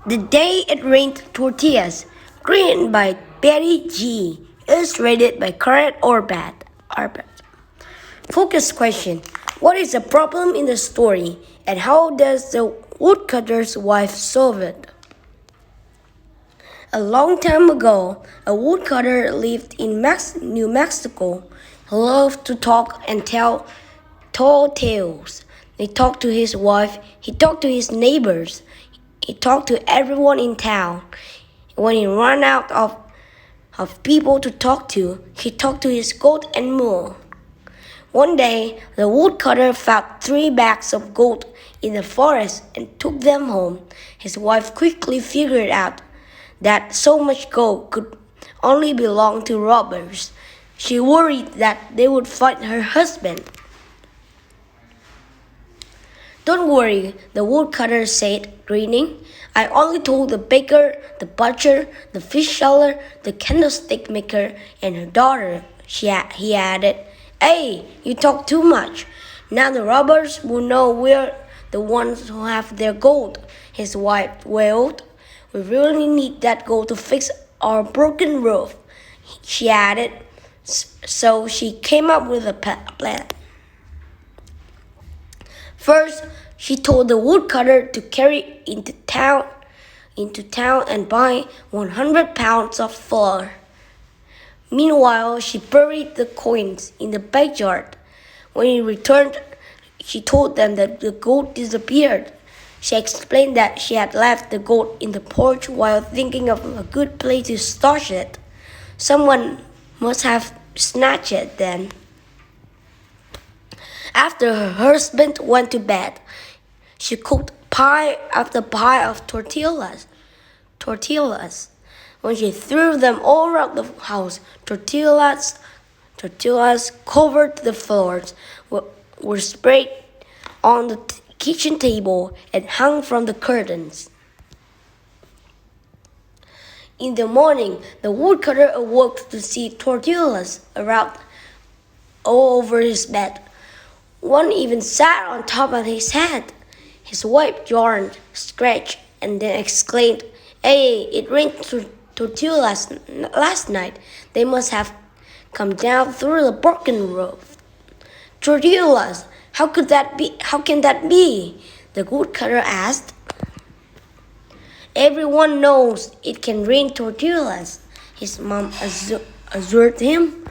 The Day It Rained Tortillas, written by Betty G. Illustrated by Karen Orbat. Focus question: what is the problem in the story, and how does the woodcutter's wife solve it? A long time ago, a woodcutter lived in New Mexico. He loved to talk and tell tall tales. He talked to his wife, he talked to his neighbors, he talked to everyone in town. When he ran out of people to talk to, he talked to his goat and mule. One day, the woodcutter found 3 bags of gold in the forest and took them home. His wife quickly figured out that so much gold could only belong to robbers. She worried that they would find her husband. "Don't worry," the woodcutter said, grinning. "I only told the baker, the butcher, the fish seller, the candlestick maker, and her daughter," he added. "Hey, you talk too much. Now the robbers will know we're the ones who have their gold," his wife wailed. "We really need that gold to fix our broken roof," she added. So she came up with a plan. First, she told the woodcutter to carry into town and buy 100 pounds of flour. Meanwhile, she buried the coins in the backyard. When he returned, she told them that the gold disappeared. She explained that she had left the gold in the porch while thinking of a good place to stash it. Someone must have snatched it then. After her husband went to bed, she cooked pie after pie of tortillas. When she threw them all around the house, tortillas covered the floors, were spread on the kitchen table, and hung from the curtains. In the morning, the woodcutter awoke to see tortillas around all over his bed. One even sat on top of his head. His wife yawned, scratched, and then exclaimed, "Hey, it rained tortillas last night. They must have come down through the broken roof." "Tortillas? How can that be?" the woodcutter asked. "Everyone knows it can rain tortillas," his mom assured him.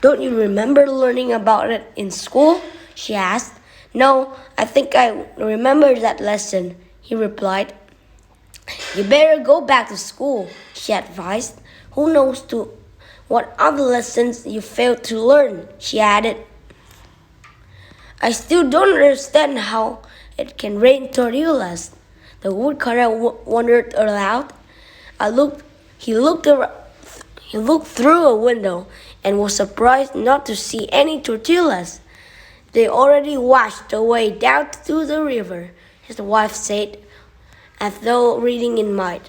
"Don't you remember learning about it in school?" she asked. "No, I think I remember that lesson," he replied. "You better go back to school," she advised. "Who knows what other lessons you failed to learn," she added. "I still don't understand how it can rain tortillas," the woodcutter wondered aloud. He looked through a window and was surprised not to see any tortillas. "They already washed away down to the river," his wife said, as though reading in mind.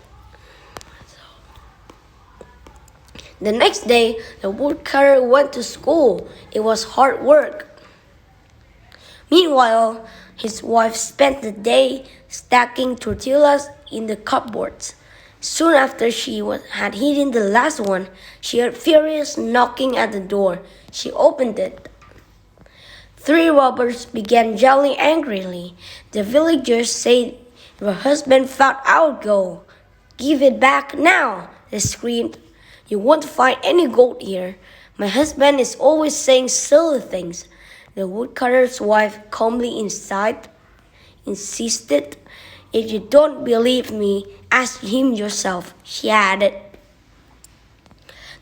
The next day, the woodcutter went to school. It was hard work. Meanwhile, his wife spent the day stacking tortillas in the cupboards. Soon after she had eaten the last one, she heard furious knocking at the door. She opened it. 3 robbers began yelling angrily. "The villagers say your husband found our gold. Give it back now," they screamed. "You won't find any gold here. My husband is always saying silly things," the woodcutter's wife calmly insisted. "If you don't believe me, ask him yourself," she added.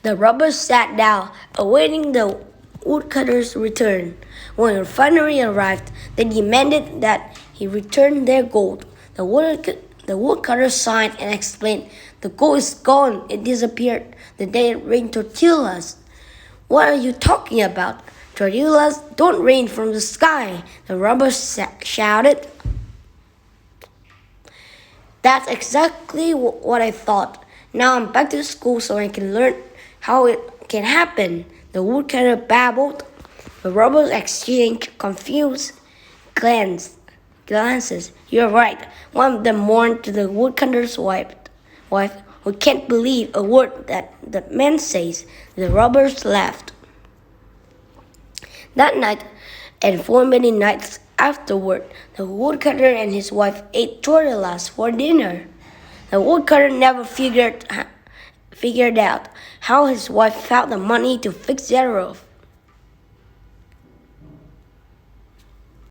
The robbers sat down, awaiting the woodcutter's return. When he finally arrived, they demanded that he return their gold. The woodcutter sighed and explained, "The gold is gone. It disappeared the day it rained tortillas." "What are you talking about? Tortillas don't rain from the sky," the robbers shouted. "That's exactly what I thought. Now I'm back to school so I can learn how it can happen," the woodcutter babbled. The robbers exchanged confused glances. glances. You're right. One of them mourned to the woodcutter's wife, who can't believe a word that the man says. The robbers laughed. That night, and for many nights afterward, the woodcutter and his wife ate tortillas for dinner. The woodcutter never figured out how his wife found the money to fix their roof.